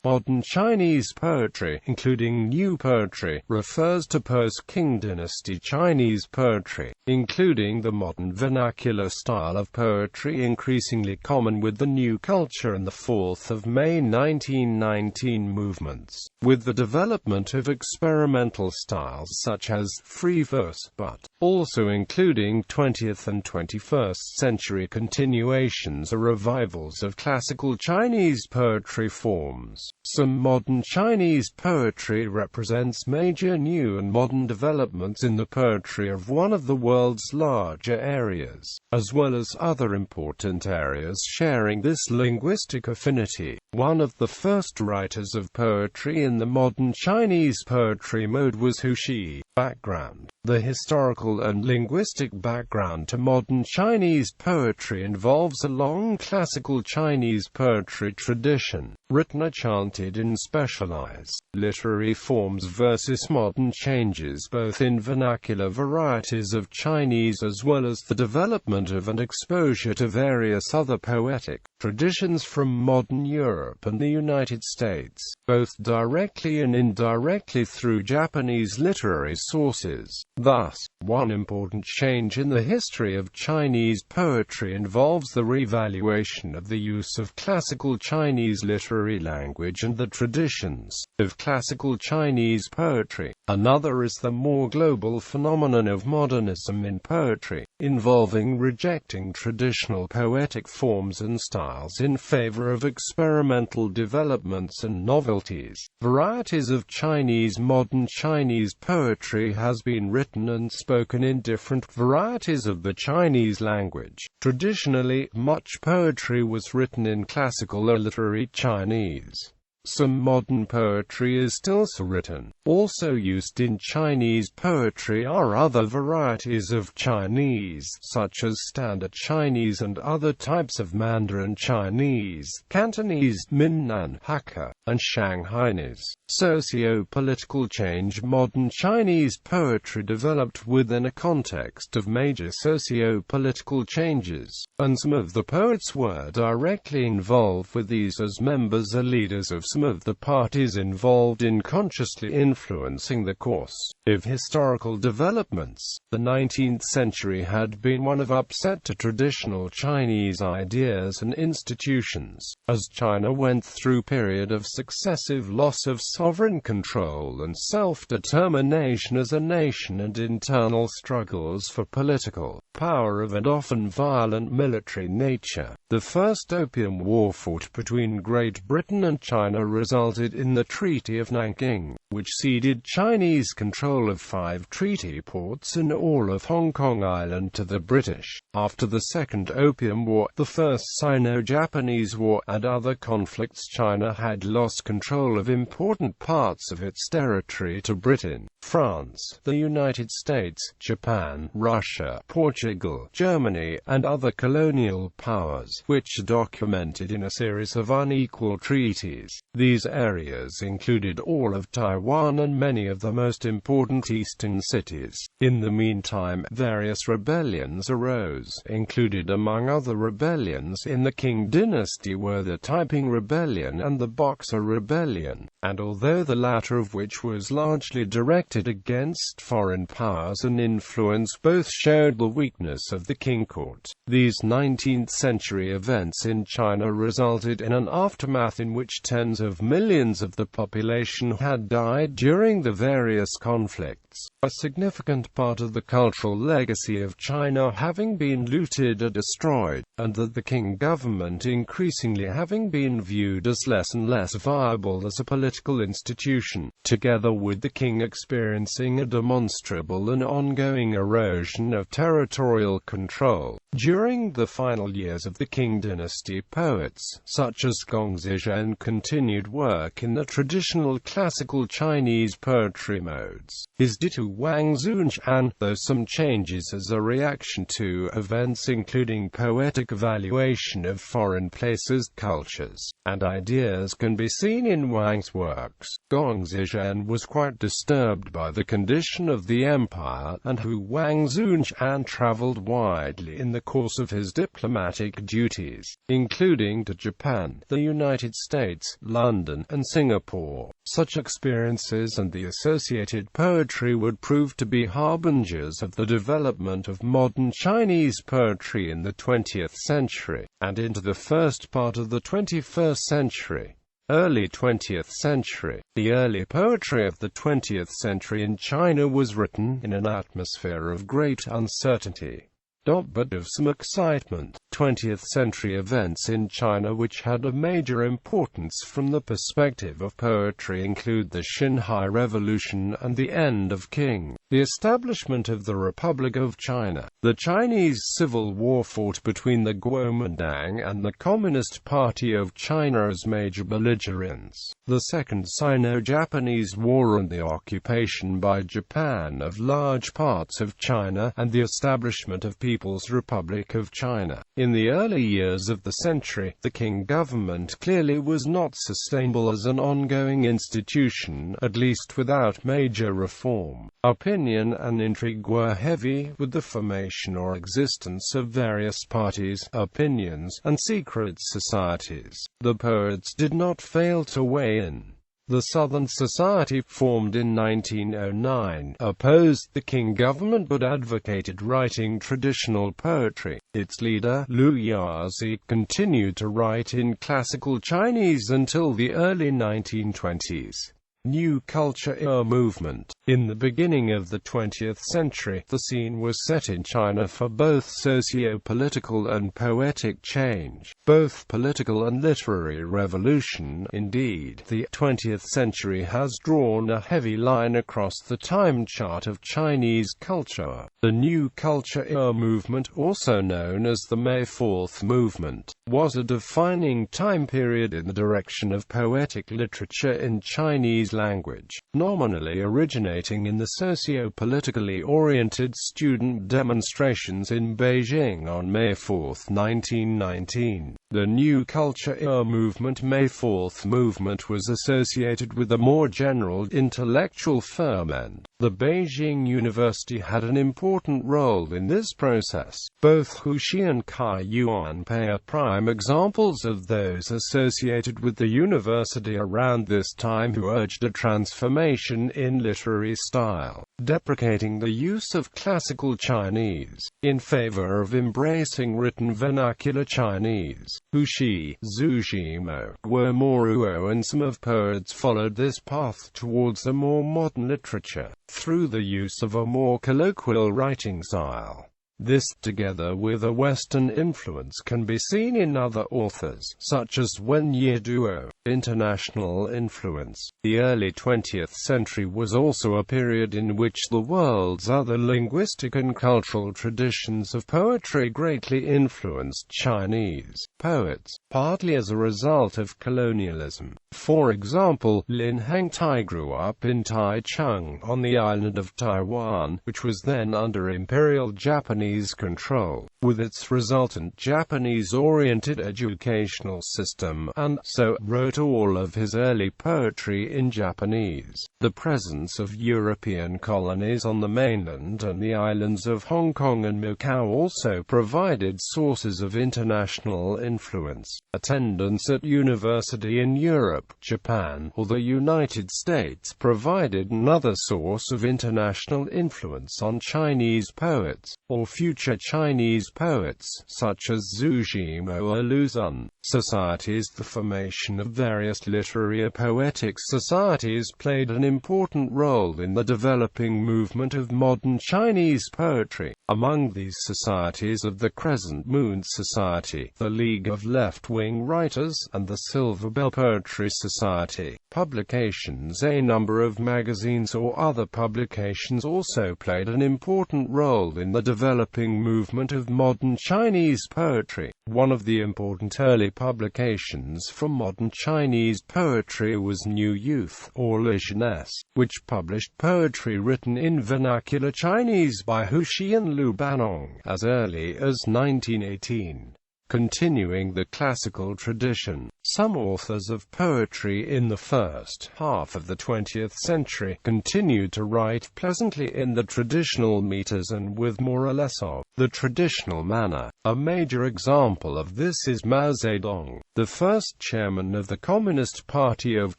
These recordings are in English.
Modern Chinese poetry, including new poetry, refers to post-Qing Dynasty Chinese poetry, including the modern vernacular style of poetry increasingly common with the new culture and the 4th of May 1919 movements, with the development of experimental styles such as free verse, but also including 20th and 21st century continuations or revivals of classical Chinese poetry forms. Some modern Chinese poetry represents major new and modern developments in the poetry of one of the world's larger areas, as well as other important areas sharing this linguistic affinity. One of the first writers of poetry in the modern Chinese poetry mode was Hu Shih. Background. The historical and linguistic background to modern Chinese poetry involves a long classical Chinese poetry tradition, written or chanted in specialized literary forms versus modern changes both in vernacular varieties of Chinese as well as the development of and exposure to various other poetic traditions from modern Europe and the United States, both directly and indirectly through Japanese literary sources. Thus, one important change in the history of Chinese poetry involves the revaluation of the use of classical Chinese literary language and the traditions of classical Chinese poetry. Another is the more global phenomenon of modernism in poetry, involving rejecting traditional poetic forms and styles in favor of experimental developments and novelties. Varieties of Chinese. Modern Chinese poetry has been written and spoken in different varieties of the Chinese language. Traditionally, much poetry was written in classical or literary Chinese. Some modern poetry is still written. Also used in Chinese poetry are other varieties of Chinese, such as Standard Chinese and other types of Mandarin Chinese, Cantonese, Minnan, Hakka, and Shanghainese. Socio-political change. Modern Chinese poetry developed within a context of major socio-political changes, and some of the poets were directly involved with these as members or leaders of some of the parties involved in consciously influencing the course of historical developments. The 19th century had been one of upset to traditional Chinese ideas and institutions, as China went through a period of successive loss of sovereign control and self-determination as a nation and internal struggles for political power of an often violent military nature. The First Opium War fought between Great Britain and China resulted in the Treaty of Nanking, which ceded Chinese control of 5 treaty ports and all of Hong Kong Island to the British. After the Second Opium War, the First Sino-Japanese War, and other conflicts, China had lost control of important parts of its territory to Britain, France, the United States, Japan, Russia, Portugal, Germany, and other colonial powers, which are documented in a series of unequal treaties. These areas included all of Taiwan and many of the most important eastern cities. In the meantime, various rebellions arose, included among other rebellions in the Qing Dynasty were the Taiping Rebellion and the Boxer Rebellion, and although the latter of which was largely directed against foreign powers and influence, both showed the weakness of the Qing court. These 19th century events in China resulted in an aftermath in which tens of millions of the population had died during the various conflicts, a significant part of the cultural legacy of China having been looted or destroyed, and that the Qing government increasingly having been viewed as less and less viable as a political institution, together with the Qing experiencing a demonstrable and ongoing erosion of territorial control. During the final years of the Qing dynasty, poets, such as Gong Zizhen, continued work in the traditional classical Chinese poetry modes. His due to Wang Zunshan, though some changes as a reaction to events including poetic evaluation of foreign places, cultures, and ideas can be seen in Wang's works. Gong Zizhen was quite disturbed by the condition of the empire, and Wang Zunshan traveled widely in the course of his diplomatic duties, including to Japan, the United States, London, and Singapore. Such experiences and the associated poetry would prove to be harbingers of the development of modern Chinese poetry in the 20th century, and into the first part of the 21st century. Early 20th century. The early poetry of the 20th century in China was written in an atmosphere of great uncertainty, but of some excitement. 20th century events in China which had a major importance from the perspective of poetry include the Xinhai Revolution and the end of Qing, the establishment of the Republic of China, the Chinese Civil War fought between the Kuomintang and the Communist Party of China as major belligerents, the Second Sino-Japanese War and the occupation by Japan of large parts of China, and the establishment of People's Republic of China. In the early years of the century, the Qing government clearly was not sustainable as an ongoing institution, at least without major reform. Opinion and intrigue were heavy, with the formation or existence of various parties, opinions, and secret societies. The poets did not fail to weigh in. The Southern Society, formed in 1909, opposed the Qing government but advocated writing traditional poetry. Its leader, Liu Yazi, continued to write in classical Chinese until the early 1920s. New Culture Era movement. In the beginning of the 20th century, the scene was set in China for both socio-political and poetic change, both political and literary revolution. Indeed, the 20th century has drawn a heavy line across the time chart of Chinese culture. The New Culture Era movement, also known as the May 4th movement, was a defining time period in the direction of poetic literature in Chinese language, nominally originating in the socio-politically oriented student demonstrations in Beijing on May 4, 1919. The New Culture Era movement May 4th movement was associated with a more general intellectual ferment. The Beijing University had an important role in this process. Both Hu Shih and Cai Yuan Pei are prime examples of those associated with the university around this time who urged a transformation in literary style, deprecating the use of classical Chinese, in favor of embracing written vernacular Chinese. Hu Shih, Zhu Ximo, Guo Moruo and some of poets followed this path towards a more modern literature, through the use of a more colloquial writing style. This, together with a Western influence, can be seen in other authors, such as Wen Yeduo. International influence. The early 20th century was also a period in which the world's other linguistic and cultural traditions of poetry greatly influenced Chinese poets, partly as a result of colonialism. For example, Lin Hangtai grew up in Taichung, on the island of Taiwan, which was then under Imperial Japanese control, with its resultant Japanese-oriented educational system, and so wrote all of his early poetry in Japanese. The presence of European colonies on the mainland and the islands of Hong Kong and Macau also provided sources of international influence. Attendance at university in Europe, Japan, or the United States provided another source of international influence on Chinese poets, or future Chinese poets, such as Zhu Ximo or Lu Xun. Societies. The formation of various literary or poetic societies played an important role in the developing movement of modern Chinese poetry. Among these societies of the Crescent Moon Society, the League of Left-Wing Writers, and the Silver Bell Poetry Society, publications. A number of magazines or other publications also played an important role in the developing movement of modern Chinese poetry. One of the important early publications for modern Chinese poetry was New Youth, or Le Jeunesse, which published poetry written in vernacular Chinese by Hu Shih and Lu Banong as early as 1918. Continuing the classical tradition, some authors of poetry in the first half of the 20th century continued to write pleasantly in the traditional meters and with more or less of the traditional manner. A major example of this is Mao Zedong, the first chairman of the Communist Party of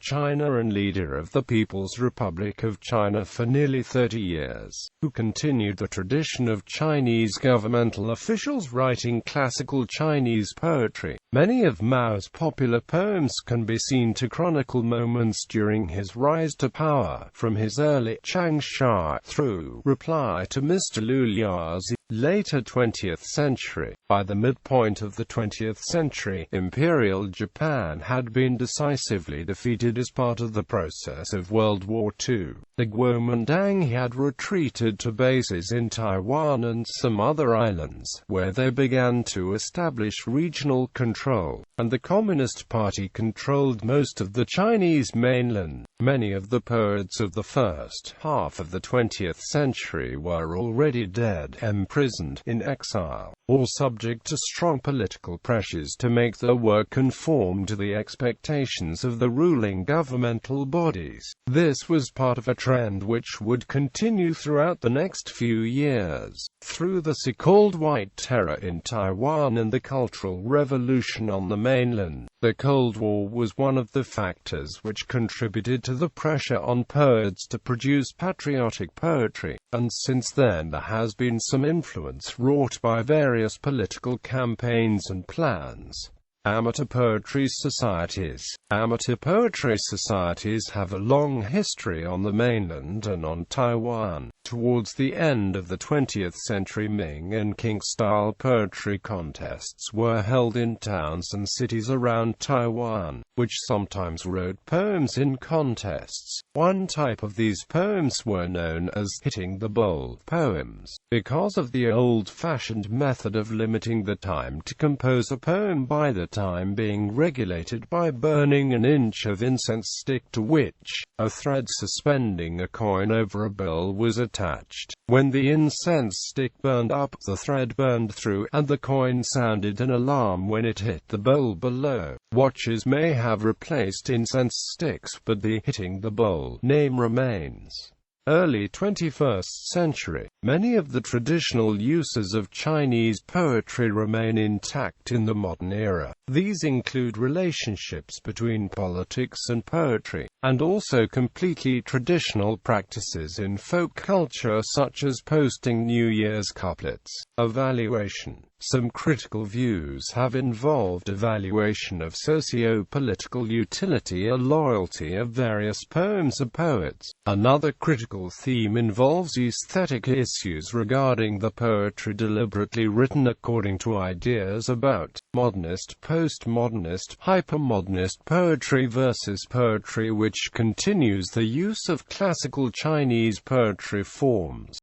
China and leader of the People's Republic of China for nearly 30 years, who continued the tradition of Chinese governmental officials writing classical Chinese poetry. Many of Mao's popular poems can be seen to chronicle moments during his rise to power, from his early Changsha through Reply to Mr. Lu Lia's later 20th century. By the midpoint of the 20th century, Imperial Japan had been decisively defeated as part of the process of World War II. The Kuomintang had retreated to bases in Taiwan and some other islands, where they began to establish regional control, and the Communist Party controlled most of the Chinese mainland. Many of the poets of the first half of the 20th century were already dead, imprisoned, in exile, or subject to strong political pressures to make their work conform to the expectations of the ruling governmental bodies. This was part of a trend which would continue throughout the next few years. Through the so-called White Terror in Taiwan and the Cultural Revolution on the mainland, the Cold War was one of the factors which contributed to the pressure on poets to produce patriotic poetry, and since then there has been some influence wrought by various political campaigns and plans. Amateur poetry societies. Amateur poetry societies have a long history on the mainland and on Taiwan. Towards the end of the 20th century, Ming and Qing-style poetry contests were held in towns and cities around Taiwan, which sometimes wrote poems in contests. One type of these poems were known as hitting the bowl poems, because of the old-fashioned method of limiting the time to compose a poem by the time being regulated by burning an inch of incense stick to which a thread suspending a coin over a bowl was attached. When the incense stick burned up, the thread burned through, and the coin sounded an alarm when it hit the bowl below. Watches may have replaced incense sticks, but the hitting the bowl name remains. Early 21st century. Many of the traditional uses of Chinese poetry remain intact in the modern era. These include relationships between politics and poetry, and also completely traditional practices in folk culture such as posting New Year's couplets. Evaluation. Some critical views have involved evaluation of socio-political utility or loyalty of various poems or poets. Another critical theme involves aesthetic issues regarding the poetry deliberately written according to ideas about modernist, postmodernist, hypermodernist poetry versus poetry which continues the use of classical Chinese poetry forms.